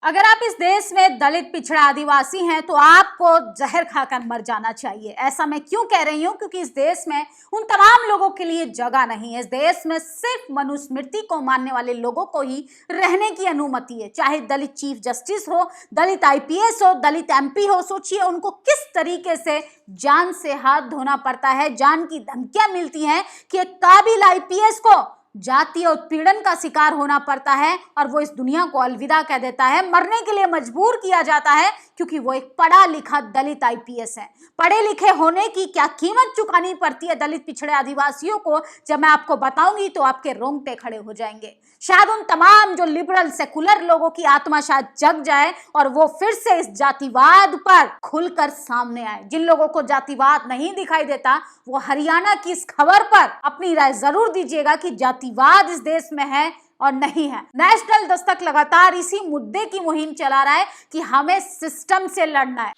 अगर आप इस देश में दलित, पिछड़ा, आदिवासी हैं तो आपको जहर खाकर मर जाना चाहिए। ऐसा मैं क्यों कह रही हूं? क्योंकि इस देश में उन तमाम लोगों के लिए जगह नहीं है। इस देश में सिर्फ मनुस्मृति को मानने वाले लोगों को ही रहने की अनुमति है। चाहे दलित चीफ जस्टिस हो, दलित आईपीएस हो, दलित एमपी हो, सोचिए उनको किस तरीके से जान से हाथ धोना पड़ता है, जान की धमकियां मिलती हैं कि एक काबिल आईपीएस को जातीय उत्पीड़न का शिकार होना पड़ता है और वो इस दुनिया को अलविदा कह देता है, मरने के लिए मजबूर किया जाता है क्योंकि वो एक पढ़ा लिखा दलित आईपीएस है। पढ़े लिखे होने की क्या कीमत चुकानी पड़ती है दलित, पिछड़े, आदिवासियों को, जब मैं आपको बताऊंगी तो आपके रोंगटे खड़े हो जाएंगे। शायद उन तमाम जो लिबरल सेकुलर लोगों की आत्मा शायद जग जाए और वो फिर से इस जातिवाद पर खुलकर सामने आए। जिन लोगों को जातिवाद नहीं दिखाई देता वो हरियाणा की इस खबर पर अपनी राय जरूर दीजिएगा कि जातिवाद इस देश में है और नहीं है। नेशनल दस्तक लगातार इसी मुद्दे की मुहिम चला रहा है कि हमें सिस्टम से लड़ना है।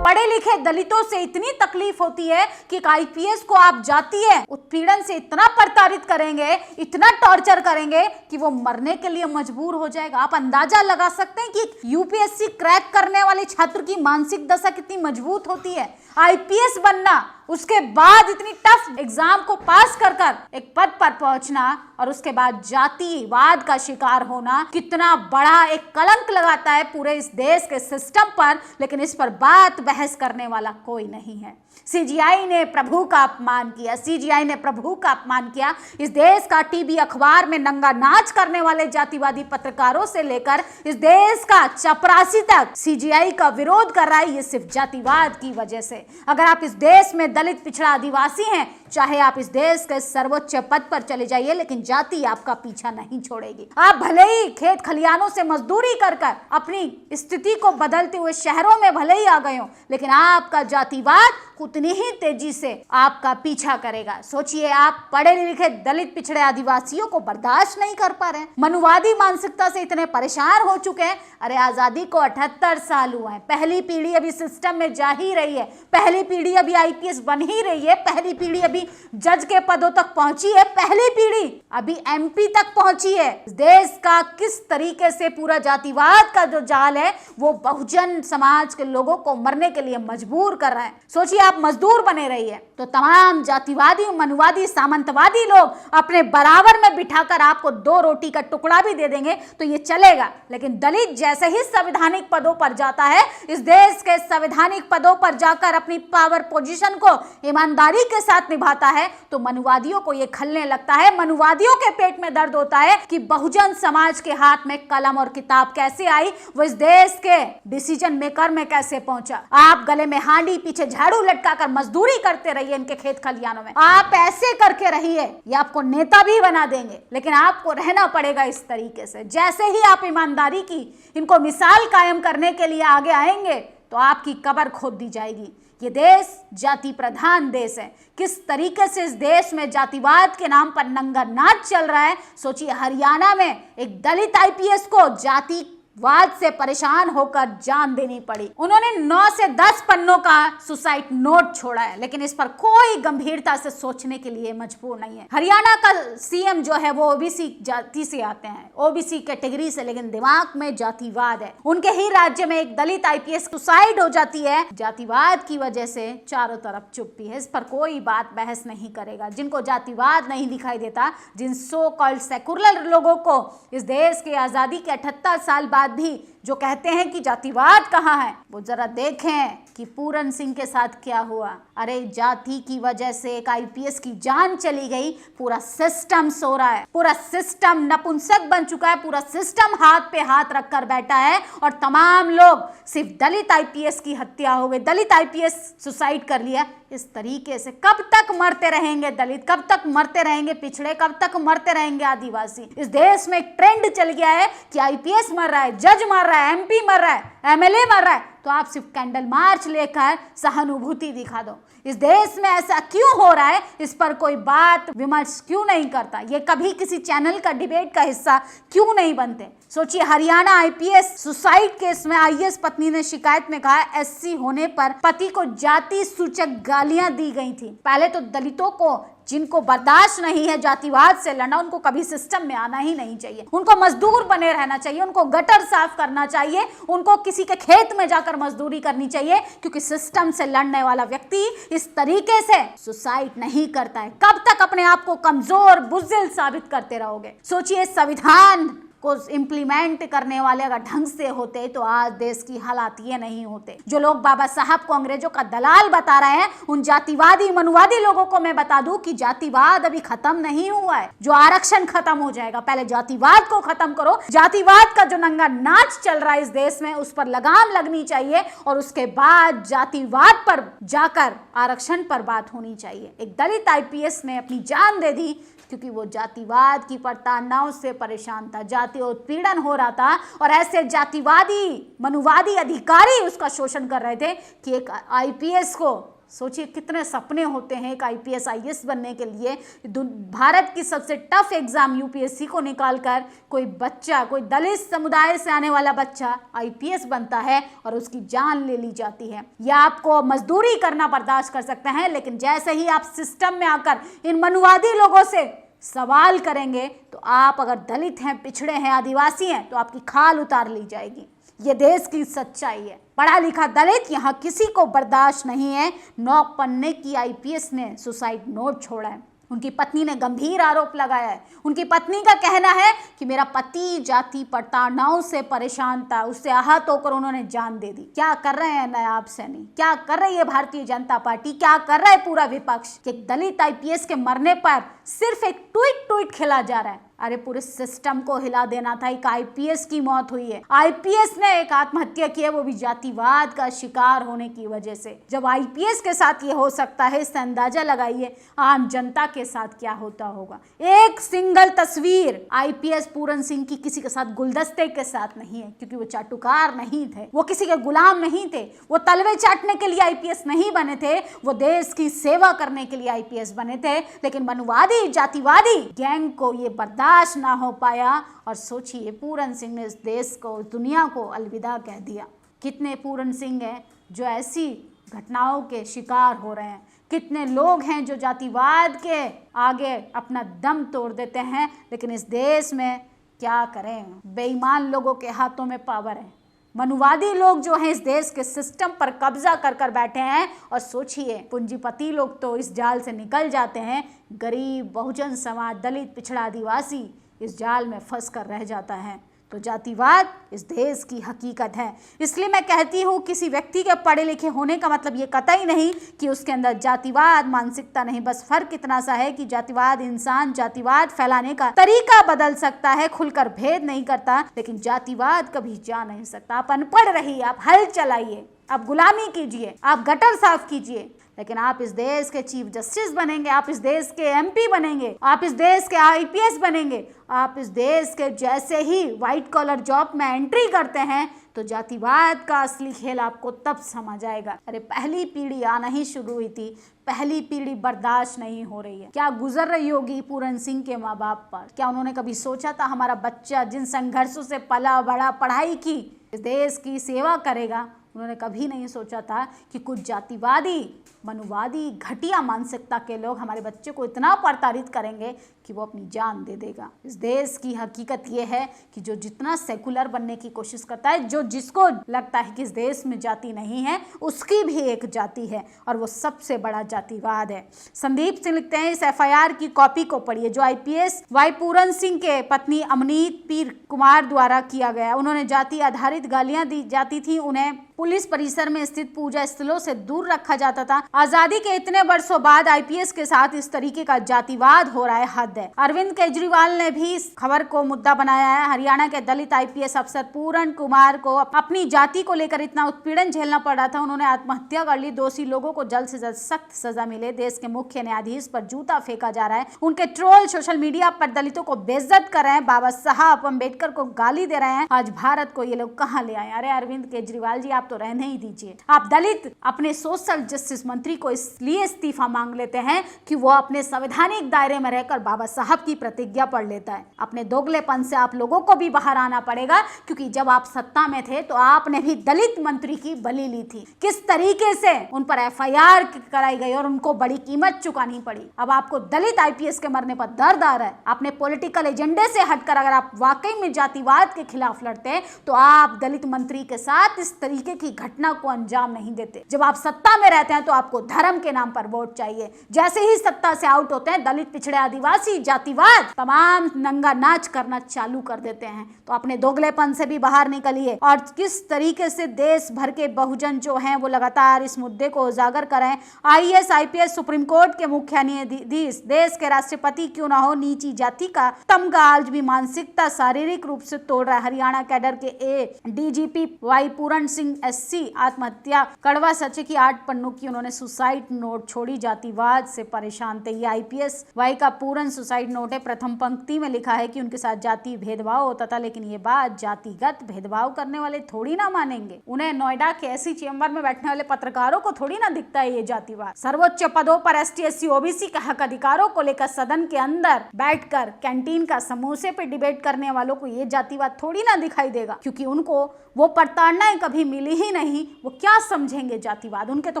पढ़े लिखे दलितों से इतनी तकलीफ होती है कि एक आईपीएस को आप जातीय उत्पीड़न से इतना प्रताड़ित करेंगे, इतना टॉर्चर करेंगे कि वो मरने के लिए मजबूर हो जाएगा। आप अंदाजा लगा सकते हैं कि यूपीएससी क्रैक करने वाले छात्र की मानसिक दशा कितनी मजबूत होती है। आईपीएस बनना, उसके बाद इतनी टफ एग्जाम को पास कर एक पद पर पहुंचना और उसके बाद जातिवाद का शिकार होना कितना बड़ा एक कलंक लगाता है पूरे इस देश के सिस्टम पर। लेकिन इस पर बात बहस करने वाला कोई नहीं है। सीजीआई ने प्रभु का अपमान किया, सीजीआई ने प्रभु का अपमान किया। इस देश का टीवी अखबार में नंगा नाच करने वाले जातिवादी पत्रकारों से लेकर इस देश का चपरासी तक सीजीआई का विरोध कर रहा है, ये सिर्फ जातिवाद की वजह से। अगर आप इस देश में दलित, पिछड़ा, आदिवासी हैं, चाहे आप इस देश के सर्वोच्च पद पर चले जाइए, लेकिन जाति आपका पीछा नहीं छोड़ेगी। आप भले ही खेत खलियानों से मजदूरी कर अपनी स्थिति को बदलते हुए शहरों में भले ही आ गए हो, लेकिन आपका जातिवाद उतनी ही तेजी से आपका पीछा करेगा। सोचिए, आप पढ़े लिखे दलित, पिछड़े, आदिवासियों को बर्दाश्त नहीं कर पा रहे हैं, मनुवादी मानसिकता से इतने परेशान हो चुके हैं। अरे आजादी को 78 साल हुए हैं, पहली पीढ़ी अभी सिस्टम में जा ही रही है, पहली पीढ़ी अभी आईपीएस बन ही रही है, पहली पीढ़ी अभी जज के पदों तक पहुंची है, पहली पीढ़ी अभी एमपी तक पहुंची है। देश का किस तरीके से पूरा जातिवाद का जो जाल है वो बहुजन समाज के लोगों को मरने के लिए मजबूर कर रहा है। सोचिए, आप मजदूर बने रहिए तो तमाम जातिवादी, मनुवादी, सामंतवादी लोग अपने बराबर में बिठाकर आपको 2 रोटी का टुकड़ा भी दे देंगे तो ये चलेगा। लेकिन दलित जैसे ही संवैधानिक पदों पर जाता है, इस देश के संवैधानिक पदों पर जाकर अपनी पावर पोजीशन को ईमानदारी के साथ निभाता है, तो मनुवादियों को ये खलने लगता है, मनुवादियों के पेट में दर्द होता है कि बहुजन समाज के हाथ में कलम और किताब कैसे आई, वो इस देश के डिसीजन मेकर में कैसे पहुंचा। आप गले में हांडी, पीछे झाड़ू लटकाकर मजदूरी करते रहिए इनके खेत खलियानों में, आप ऐसे करके रहिए, ये आपको नेता भी बना देंगे, लेकिन आपको रहना पड़ेगा इस तरीके से। जैसे ही आप ईमानदारी की इनको मिसाल कायम करने के लिए आगे आएंगे तो आपकी कब्र खोद दी जाएगी। ये देश जाति प्रधान देश है। किस तरीके से इस देश में जातिवाद के नाम पर नंगा नाच चल रहा है। सोचिए, हरियाणा में एक दलित आईपीएस को जातिवाद से परेशान होकर जान देनी पड़ी। उन्होंने 9 से 10 पन्नों का सुसाइड नोट छोड़ा है, लेकिन इस पर कोई गंभीरता से सोचने के लिए मजबूर नहीं है। हरियाणा का सीएम जो है वो ओबीसी जाति से आते हैं, ओबीसी कैटेगरी से, लेकिन दिमाग में जातिवाद है। उनके ही राज्य में एक दलित आईपीएस सुसाइड हो जाती है, जातिवाद की वजह से चारों तरफ चुप्पी है। इस पर कोई बात बहस नहीं करेगा। जिनको जातिवाद नहीं दिखाई देता, जिन सो कॉल्ड सेकुलर लोगों को इस देश के आजादी के 78 साल बाद भी जो कहते हैं कि जातिवाद कहाँ है, वो जरा देखें कि पूरन सिंह के साथ क्या हुआ। अरे जाति की वजह से एक आईपीएस की जान चली गई, पूरा सिस्टम सो रहा है, पूरा सिस्टम नपुंसक बन चुका है, पूरा सिस्टम हाथ पे हाथ रखकर बैठा है और तमाम लोग सिर्फ दलित आईपीएस की हत्या हो गई, दलित आईपीएस सुसाइड कर लिया। इस तरीके से कब तक मरते रहेंगे दलित, कब तक मरते रहेंगे पिछड़े, कब तक मरते रहेंगे आदिवासी। इस देश में एक ट्रेंड चल गया है कि आईपीएस मर रहा है, जज मर रहा है, एमपी मर रहा है, एमएलए मर रहा है, तो आप सिर्फ कैंडल मार्च लेकर सहानुभूति दिखा दो। इस देश में ऐसा क्यों हो रहा है, इस पर कोई बात विमर्श क्यों नहीं करता, ये कभी किसी चैनल का डिबेट का हिस्सा क्यों नहीं बनते। सोचिए, हरियाणा आईपीएस सुसाइड केस में आईएएस पत्नी ने शिकायत में कहा एससी होने पर पति को जाति सूचक गालियां दी गई थी। पहले तो दलितों को जिनको बर्दाश्त नहीं है जातिवाद से लड़ना, उनको कभी सिस्टम में आना ही नहीं चाहिए। उनको मजदूर बने रहना चाहिए, उनको गटर साफ करना चाहिए, उनको किसी के खेत में जाकर मजदूरी करनी चाहिए, क्योंकि सिस्टम से लड़ने वाला व्यक्ति इस तरीके से सुसाइड नहीं करता है। कब तक अपने आप को कमजोर बुज़दिल साबित करते रहोगे? सोचिए, संविधान को इम्प्लीमेंट करने वाले अगर ढंग से होते तो आज देश की हालात ये नहीं होते। जो लोग बाबा साहब को अंग्रेजों का दलाल बता रहे हैं, उन जातिवादी मनुवादी लोगों को मैं बता दूं कि जातिवाद अभी खत्म नहीं हुआ है। जो आरक्षण खत्म हो जाएगा, पहले जातिवाद को खत्म करो। जातिवाद का जो नंगा नाच चल रहा है इस देश में, उस पर लगाम लगनी चाहिए और उसके बाद जातिवाद पर जाकर आरक्षण पर बात होनी चाहिए। एक दलित आईपीएस ने अपनी जान दे दी क्योंकि वो जातिवाद की प्रताड़नाओं से परेशान था, जाति उत्पीड़न हो रहा था और ऐसे जातिवादी मनुवादी अधिकारी उसका शोषण कर रहे थे कि एक आईपीएस को, सोचिए कितने सपने होते हैं एक आईपीएस आईएएस बनने के लिए। भारत की सबसे टफ एग्जाम यूपीएससी को निकालकर कोई बच्चा, कोई दलित समुदाय से आने वाला बच्चा आईपीएस बनता है और उसकी जान ले ली जाती है। या आपको मजदूरी करना बर्दाश्त कर सकते हैं, लेकिन जैसे ही आप सिस्टम में आकर इन मनुवादी लोगों से सवाल करेंगे तो आप अगर दलित हैं, पिछड़े हैं, आदिवासी हैं, तो आपकी खाल उतार ली जाएगी। ये देश की सच्चाई है। पढ़ा लिखा दलित यहाँ किसी को बर्दाश्त नहीं है। 9 पन्ने की आईपीएस ने सुसाइड नोट छोड़ा है। उनकी पत्नी ने गंभीर आरोप लगाया है। उनकी पत्नी का कहना है कि मेरा पति जाति प्रताड़नाओं से परेशान था, उससे आहत होकर उन्होंने जान दे दी। क्या कर रहे हैं नायाब सैनी, क्या कर रही है भारतीय जनता पार्टी, क्या कर रहा है पूरा विपक्ष? एक दलित आईपीएस के मरने पर सिर्फ एक ट्वीट खेला जा रहा है। अरे पूरे सिस्टम को हिला देना था। एक आईपीएस की मौत हुई है, आईपीएस ने एक आत्महत्या की है, वो भी जातिवाद का शिकार होने की वजह से। जब आईपीएस के साथ ये हो सकता है, इससे अंदाजा लगाइए आम जनता के साथ क्या होता होगा। एक सिंगल तस्वीर आईपीएस पूरन सिंह की किसी के साथ गुलदस्ते के साथ नहीं है, क्योंकि वो चाटुकार नहीं थे, वो किसी के गुलाम नहीं थे, वो तलवे चाटने के लिए आईपीएस नहीं बने थे, वो देश की सेवा करने के लिए आईपीएस बने थे। लेकिन मनुवादी जातिवादी गैंग को ये बर्दाश्त ना हो पाया और सोचिए पूरन सिंह ने इस देश को, दुनिया को अलविदा कह दिया। कितने पूरन सिंह हैं जो ऐसी घटनाओं के शिकार हो रहे हैं, कितने लोग हैं जो जातिवाद के आगे अपना दम तोड़ देते हैं। लेकिन इस देश में क्या करें, बेईमान लोगों के हाथों में पावर है। मनुवादी लोग जो हैं इस देश के सिस्टम पर कब्जा कर बैठे हैं और सोचिए पूंजीपति लोग तो इस जाल से निकल जाते हैं, गरीब बहुजन समाज, दलित, पिछड़ा, आदिवासी इस जाल में फंस कर रह जाता है। तो जातिवाद इस देश की हकीकत है। इसलिए मैं कहती हूँ किसी व्यक्ति के पढ़े लिखे होने का मतलब ये कतई नहीं कि उसके अंदर जातिवाद मानसिकता नहीं। बस फर्क इतना सा है कि जातिवाद इंसान जातिवाद फैलाने का तरीका बदल सकता है, खुलकर भेद नहीं करता, लेकिन जातिवाद कभी जा नहीं सकता। आप अनपढ़ रहिए, आप हल चलाइए, आप गुलामी कीजिए, आप गटर साफ कीजिए, लेकिन आप इस देश के चीफ जस्टिस बनेंगे, आप इस देश के एमपी बनेंगे, आप इस देश के आईपीएस बनेंगे, आप इस देश के जैसे ही व्हाइट कॉलर जॉब में एंट्री करते हैं तो जातिवाद का असली खेल आपको तब समझ आएगा। अरे पहली पीढ़ी आना ही शुरू हुई थी, पहली पीढ़ी बर्दाश्त नहीं हो रही है। क्या गुजर रही होगी पूरन सिंह के माँ बाप पर? क्या उन्होंने कभी सोचा था हमारा बच्चा जिन संघर्षों से पला बड़ा, पढ़ाई की, इस देश की सेवा करेगा? उन्होंने कभी नहीं सोचा था कि कुछ जातिवादी मनुवादी घटिया मानसिकता के लोग हमारे बच्चे को इतना प्रताड़ित करेंगे कि वो अपनी जान दे देगा। इस देश की हकीकत ये है कि जो जितना सेकुलर बनने की कोशिश करता है, जो जिसको लगता है कि इस देश में जाति नहीं है, उसकी भी एक जाति है और वो सबसे बड़ा जातिवाद है। संदीप सिंह लिखते हैं, इस एफआईआर की कॉपी को पढ़िए जो आईपीएस वाई पूरन सिंह के पत्नी अमनीत पीर कुमार द्वारा किया गया। उन्होंने जाति आधारित गालियां दी जाती थी, उन्हें पुलिस परिसर में स्थित पूजा स्थलों से दूर रखा जाता था। आजादी के इतने वर्षों बाद आईपीएस के साथ इस तरीके का जातिवाद हो रहा है, हद है। अरविंद केजरीवाल ने भी इस खबर को मुद्दा बनाया है। हरियाणा के दलित आईपीएस अफसर पूरन कुमार को अपनी जाति को लेकर इतना उत्पीड़न झेलना पड़ रहा था, उन्होंने आत्महत्या कर ली। दोषी लोगों को जल्द से जल्द सख्त सजा मिले। देश के मुख्य न्यायाधीश पर जूता फेंका जा रहा है, उनके ट्रोल सोशल मीडिया पर दलितों को बेइज्जत कर रहे हैं, बाबा साहब अम्बेडकर को गाली दे रहे हैं। आज भारत को ये लोग कहाँ ले आए? अरे अरविंद केजरीवाल जी, आप तो रहने ही दीजिए। आप दलित अपने सोशल जस्टिस मंत्री को इसलिए इस्तीफा मांग लेते हैं कि वो अपने संवैधानिक दायरे में रहकर बाबा साहब की प्रतिज्ञा पढ़ लेता है। अपने दोगलेपन से आप लोगों को भी बाहर आना पड़ेगा, क्योंकि जब आप सत्ता में थे तो आपने भी दलित मंत्री की बलि ली थी। किस तरीके से उन पर FIR कराई गई और उनको बड़ी कीमत चुकानी पड़ी। अब आपको दलित IPS के मरने पर दर्द आ रहा है। अपने पॉलिटिकल एजेंडे से हटकर अगर आप वाकई में जातिवाद के खिलाफ लड़ते हैं तो आप दलित मंत्री के साथ इस तरीके की घटना को अंजाम नहीं देते। जब आप सत्ता में रहते हैं तो आपको धर्म के नाम पर वोट चाहिए। जैसे ही सत्ता से आउट होते हैं, दलित, पिछड़े, आदिवासी, जातिवाद तमाम नंगा नाच करना चालू कर देते हैं। तो अपने दोगलेपन से भी बाहर निकलिए और किस तरीके से देश भर के बहुजन जो हैं वो लगातार इस मुद्दे को उजागर कर रहे हैं। IAS IPS सुप्रीम कोर्ट के मुख्य न्यायाधीश, देश के राष्ट्रपति क्यों ना हो, नीची जाति का तमगा आज भी मानसिकता शारीरिक रूप से तोड़ रहा है। हरियाणा कैडर के DGP वाई पूरण सिंह SC आत्महत्या। कड़वा सच है कि 8 पन्नों की उन्होंने सुसाइड नोट छोड़ी, जातिवाद से परेशान थे। ये IPS वाई का पूर्ण सुसाइड नोट है। प्रथम पंक्ति में लिखा है कि उनके साथ जाति भेदभाव होता था, लेकिन ये बात जातिगत भेदभाव करने वाले थोड़ी ना मानेंगे। उन्हें नोएडा के ऐसी चेंबर में बैठने वाले पत्रकारों को थोड़ी ना दिखता है ये जातिवाद। सर्वोच्च पदों पर ST SC OBC के हक अधिकारों को लेकर सदन के अंदर बैठकर कैंटीन का समोसे पे डिबेट करने वालों को ये जातिवाद थोड़ी ना दिखाई देगा, क्योंकि उनको वो प्रताड़नाएं कभी मिली ही नहीं। वो क्या समझेंगे जातिवाद? उनके तो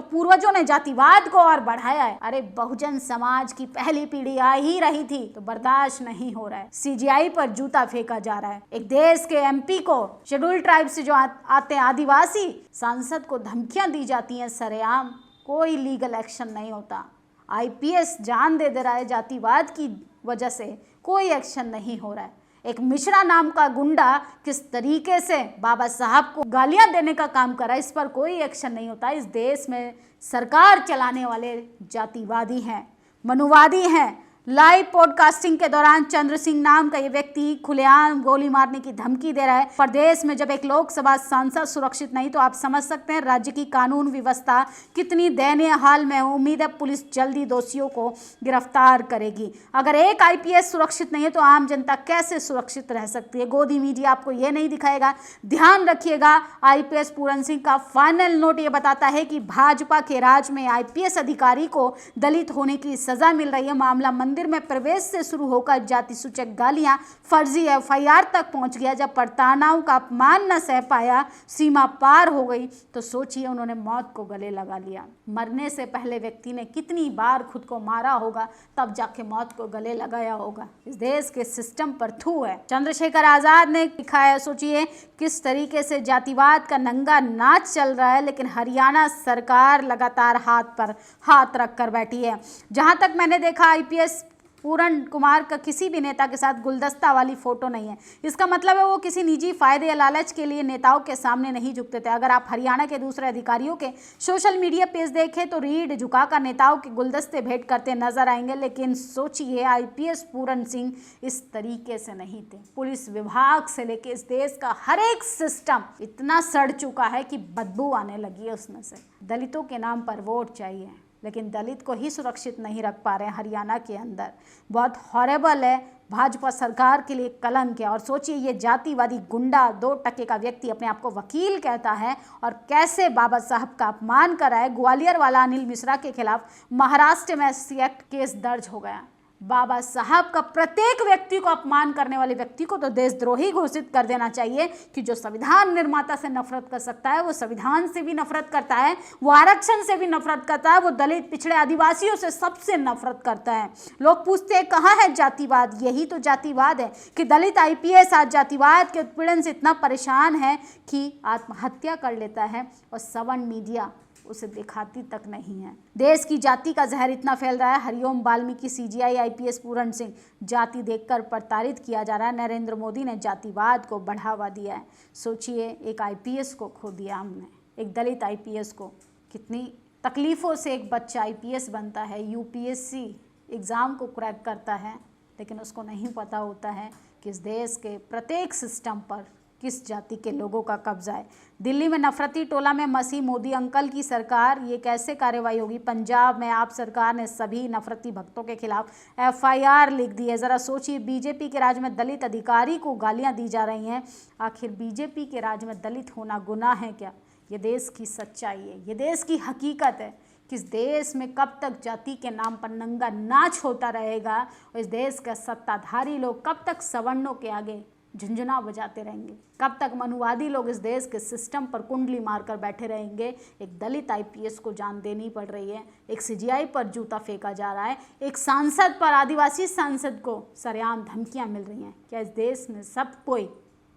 पूर्वजों ने जातिवाद को और बढ़ाया है। अरे बहुजन समाज की पहली पीढ़ी आ ही रही थी तो बर्दाश्त नहीं हो रहा है। CGI पर जूता फेंका जा रहा है। एक देश के MP को, शेड्यूल ट्राइब से जो आते हैं आदिवासी सांसद को धमकियां दी जाती हैं सरेआम, कोई लीगल एक्शन नहीं होता। IPS जान दे रहा है जातिवाद की वजह से, कोई एक्शन नहीं हो रहा है। एक मिश्रा नाम का गुंडा किस तरीके से बाबा साहब को गालियां देने का काम कर रहा है, इस पर कोई एक्शन नहीं होता। इस देश में सरकार चलाने वाले जातिवादी हैं, मनुवादी हैं। लाइव पॉडकास्टिंग के दौरान चंद्र सिंह नाम का ये व्यक्ति खुलेआम गोली मारने की धमकी दे रहा है। प्रदेश में जब एक लोकसभा सांसद सुरक्षित नहीं तो आप समझ सकते हैं राज्य की कानून व्यवस्था कितनी दयनीय हाल में है। उम्मीद है पुलिस जल्दी दोषियों को गिरफ्तार करेगी। अगर एक IPS सुरक्षित नहीं है तो आम जनता कैसे सुरक्षित रह सकती है? गोदी मीडिया आपको ये नहीं दिखाएगा। ध्यान रखिएगा, IPS पूरण सिंह का फाइनल नोट ये बताता है कि भाजपा के राज में IPS अधिकारी को दलित होने की सजा मिल रही है। मामला मंदिर में प्रवेश से शुरू होकर जाति सूचक गालियां, फर्जी FIR तक पहुंच गया। जब प्रताड़नाओं का अपमान न सह पाया, सीमा पार हो गई, तो सोचिए उन्होंने मौत को गले लगा लिया। मरने से पहले व्यक्ति ने कितनी बार खुद को मारा होगा, तब जाके मौत को गले लगाया होगा। इस देश के सिस्टम पर थू है। चंद्रशेखर आजाद ने लिखा है, सोचिए किस तरीके से जातिवाद का नंगा नाच चल रहा है, लेकिन हरियाणा सरकार लगातार हाथ पर हाथ रख कर बैठी है। जहां तक मैंने देखा IPS पूरण कुमार का किसी भी नेता के साथ गुलदस्ता वाली फोटो नहीं है। इसका मतलब है वो किसी निजी फायदे या लालच के लिए नेताओं के सामने नहीं झुकते थे। अगर आप हरियाणा के दूसरे अधिकारियों के सोशल मीडिया पेज देखें तो रीढ़ झुकाकर नेताओं के गुलदस्ते भेंट करते नजर आएंगे, लेकिन सोचिए IPS पूरण सिंह इस तरीके से नहीं थे। पुलिस विभाग से लेके इस देश का हर एक सिस्टम इतना सड़ चुका है कि बदबू आने लगी है उसमें से। दलितों के नाम पर वोट चाहिए, लेकिन दलित को ही सुरक्षित नहीं रख पा रहे हैं हरियाणा के अंदर। बहुत हॉरेबल है, भाजपा सरकार के लिए कलंक है। और सोचिए ये जातिवादी गुंडा 2% का व्यक्ति अपने आप को वकील कहता है और कैसे बाबा साहब का अपमान कर रहा है। ग्वालियर वाला अनिल मिश्रा के खिलाफ महाराष्ट्र में SC एक्ट केस दर्ज हो गया। बाबा साहब का प्रत्येक व्यक्ति को अपमान करने वाले व्यक्ति को तो देशद्रोही घोषित कर देना चाहिए कि जो संविधान निर्माता से नफरत कर सकता है वो संविधान से भी नफरत करता है, वो आरक्षण से भी नफरत करता है, वो दलित, पिछड़े, आदिवासियों से सबसे नफरत करता है। लोग पूछते हैं कहाँ है जातिवाद? यही तो जातिवाद है कि दलित IPS आज जातिवाद के उत्पीड़न से इतना परेशान है कि आत्महत्या कर लेता है और सवर्ण मीडिया उसे दिखाती तक नहीं है। देश की जाति का जहर इतना फैल रहा है। हरिओम वाल्मीकि CGI IPS पूरण सिंह जाति देखकर प्रताड़ित किया जा रहा है। नरेंद्र मोदी ने जातिवाद को बढ़ावा दिया है। सोचिए एक IPS को खो दिया हमने, एक दलित IPS को। कितनी तकलीफ़ों से एक बच्चा IPS बनता है, UPSC एग्ज़ाम को क्रैक करता है, लेकिन उसको नहीं पता होता है कि इस देश के प्रत्येक सिस्टम पर किस जाति के लोगों का कब्जा है। दिल्ली में नफरती टोला में मसी मोदी अंकल की सरकार, ये कैसे कार्रवाई होगी? पंजाब में आप सरकार ने सभी नफरती भक्तों के खिलाफ FIR लिख दी है। ज़रा सोचिए बीजेपी के राज में दलित अधिकारी को गालियां दी जा रही हैं। आखिर बीजेपी के राज में दलित होना गुनाह है क्या? ये देश की सच्चाई है, ये देश की हकीकत है कि इस देश में कब तक जाति के नाम पर नंगा नाच होता रहेगा और इस देश का सत्ताधारी लोग कब तक सवर्णों के आगे झुंझुना बजाते रहेंगे, कब तक मनुवादी लोग इस देश के सिस्टम पर कुंडली मारकर बैठे रहेंगे। एक दलित आईपीएस को जान देनी पड़ रही है, एक सीजीआई पर जूता फेंका जा रहा है, एक सांसद पर, आदिवासी सांसद को सरेआम धमकियां मिल रही हैं। क्या इस देश में सब कोई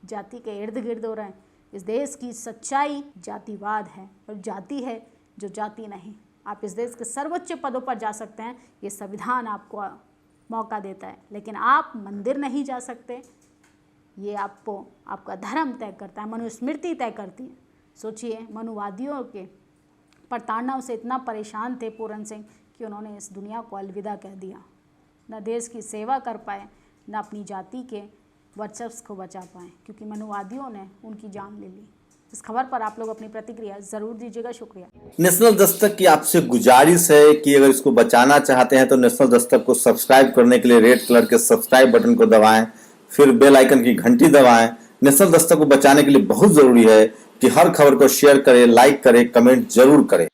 जाति के इर्द गिर्द हो रहे हैं? इस देश की सच्चाई जातिवाद है और जाति है जो जाति नहीं। आप इस देश के सर्वोच्च पदों पर जा सकते हैं, ये संविधान आपको मौका देता है, लेकिन आप मंदिर नहीं जा सकते। ये आपको आपका धर्म तय करता है, मनुस्मृति तय करती है। सोचिए, मनुवादियों के प्रताड़नाओं से इतना परेशान थे पूरन सिंह कि उन्होंने इस दुनिया को अलविदा कह दिया। न देश की सेवा कर पाए, न अपनी जाति के वर्चस्व को बचा पाए, क्योंकि मनुवादियों ने उनकी जान ले ली। इस खबर पर आप लोग अपनी प्रतिक्रिया जरूर दीजिएगा। शुक्रिया। नेशनल दस्तक की आपसे गुजारिश है कि अगर इसको बचाना चाहते हैं तो नेशनल दस्तक को सब्सक्राइब करने के लिए रेड कलर के सब्सक्राइब बटन को दबाएं, फिर बेल आइकन की घंटी दबाएं। नेशनल दस्तक को बचाने के लिए बहुत जरूरी है कि हर खबर को शेयर करें, लाइक करें, कमेंट जरूर करें।